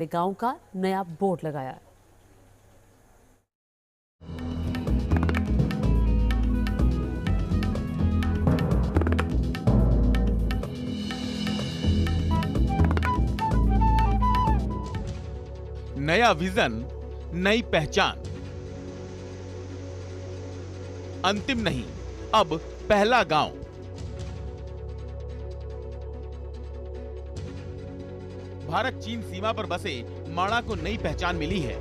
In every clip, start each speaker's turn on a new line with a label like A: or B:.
A: गांव का नया बोर्ड लगाया।
B: नया विजन, नई पहचान। अंतिम नहीं, अब पहला गांव। भारत चीन सीमा पर बसे माणा को नई पहचान मिली है।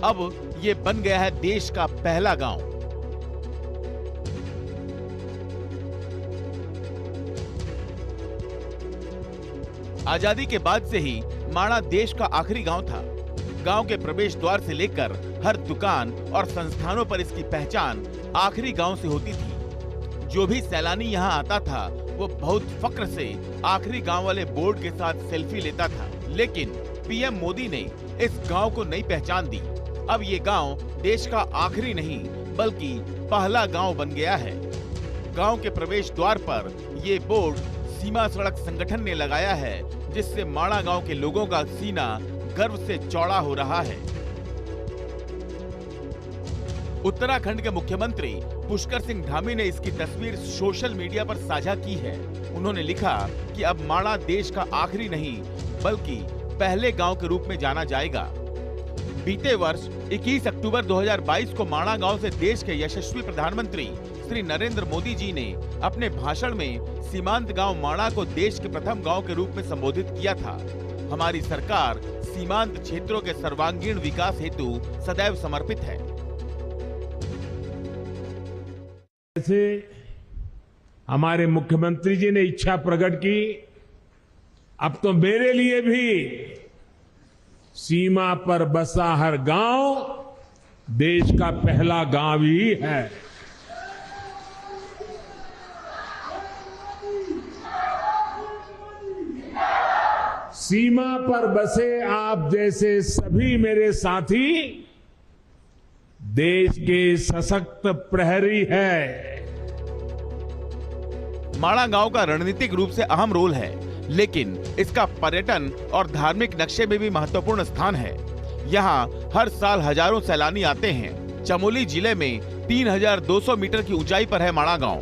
B: अब ये बन गया है देश का पहला गांव। आजादी के बाद से ही माणा देश का आखिरी गांव था। गांव के प्रवेश द्वार से लेकर हर दुकान और संस्थानों पर इसकी पहचान आखिरी गांव से होती थी। जो भी सैलानी यहां आता था वो बहुत फक्र से आखिरी गांव वाले बोर्ड के साथ सेल्फी लेता था। लेकिन पीएम मोदी ने इस गांव को नई पहचान दी। अब ये गांव देश का आखिरी नहीं बल्कि पहला गांव बन गया है। गांव के प्रवेश द्वार पर ये बोर्ड सीमा सड़क संगठन ने लगाया है, जिससे माणा गांव के लोगों का सीना गर्व से चौड़ा हो रहा है। उत्तराखंड के मुख्यमंत्री पुष्कर सिंह धामी ने इसकी तस्वीर सोशल मीडिया पर साझा की है। उन्होंने लिखा कि अब माणा देश का आखिरी नहीं बल्कि पहले गांव के रूप में जाना जाएगा। बीते वर्ष 21 अक्टूबर 2022 को माणा गांव से देश के यशस्वी प्रधानमंत्री श्री नरेंद्र मोदी जी ने अपने भाषण में सीमांत गांव माणा को देश के प्रथम गांव के रूप में संबोधित किया था। हमारी सरकार सीमांत क्षेत्रों के सर्वांगीण विकास हेतु सदैव समर्पित है।
C: जैसे हमारे मुख्यमंत्री जी ने इच्छा प्रकट की, अब तो मेरे लिए भी सीमा पर बसा हर गांव देश का पहला गांव ही है। सीमा पर बसे आप जैसे सभी मेरे साथी देश के सशक्त प्रहरी है।
B: माणा गांव का रणनीतिक रूप से अहम रोल है, लेकिन इसका पर्यटन और धार्मिक नक्शे में भी महत्वपूर्ण स्थान है। यहाँ हर साल हजारों सैलानी आते हैं। चमोली जिले में 3200 मीटर की ऊंचाई पर है माणा गांव।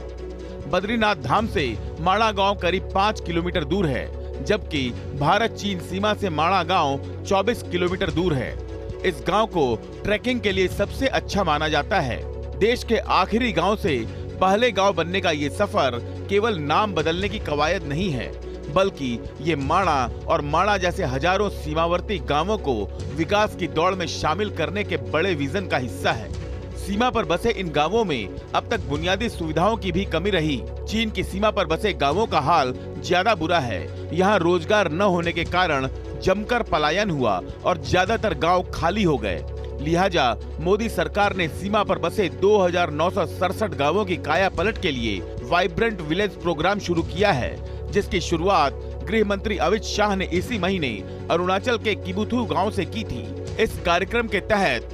B: बद्रीनाथ धाम से माणा गांव करीब 5 किलोमीटर दूर है, जबकि भारत चीन सीमा से माणा गांव 24 किलोमीटर दूर है। इस गांव को ट्रैकिंग के लिए सबसे अच्छा माना जाता है। देश के आखिरी गांव से पहले गांव बनने का ये सफर केवल नाम बदलने की कवायद नहीं है, बल्कि ये माणा और माणा जैसे हजारों सीमावर्ती गांवों को विकास की दौड़ में शामिल करने के बड़े विजन का हिस्सा है। सीमा पर बसे इन गांवों में अब तक बुनियादी सुविधाओं की भी कमी रही। चीन की सीमा पर बसे गांवों का हाल ज्यादा बुरा है। यहाँ रोजगार न होने के कारण जमकर पलायन हुआ और ज्यादातर गांव खाली हो गए। लिहाजा मोदी सरकार ने सीमा पर बसे 2967 गांवों की काया पलट के लिए वाइब्रेंट विलेज प्रोग्राम शुरू किया है, जिसकी शुरुआत गृह मंत्री अमित शाह ने इसी महीने अरुणाचल के किबुथु गांव से की थी। इस कार्यक्रम के तहत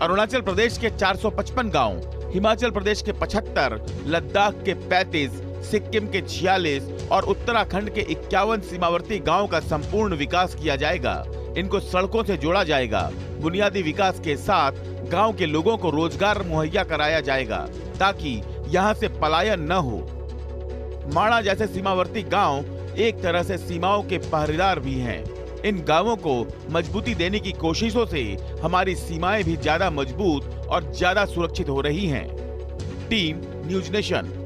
B: अरुणाचल प्रदेश के 455 गांव, हिमाचल प्रदेश के 75, लद्दाख के 35, सिक्किम के 46 और उत्तराखंड के 51 सीमावर्ती गांव का संपूर्ण विकास किया जाएगा। इनको सड़कों से जोड़ा जाएगा। बुनियादी विकास के साथ गांव के लोगों को रोजगार मुहैया कराया जाएगा, ताकि यहां से पलायन न हो। माणा जैसे सीमावर्ती गांव एक तरह से सीमाओं के पहरेदार भी हैं। इन गांवों को मजबूती देने की कोशिशों से हमारी सीमाएं भी ज्यादा मजबूत और ज्यादा सुरक्षित हो रही हैं। Team news nation.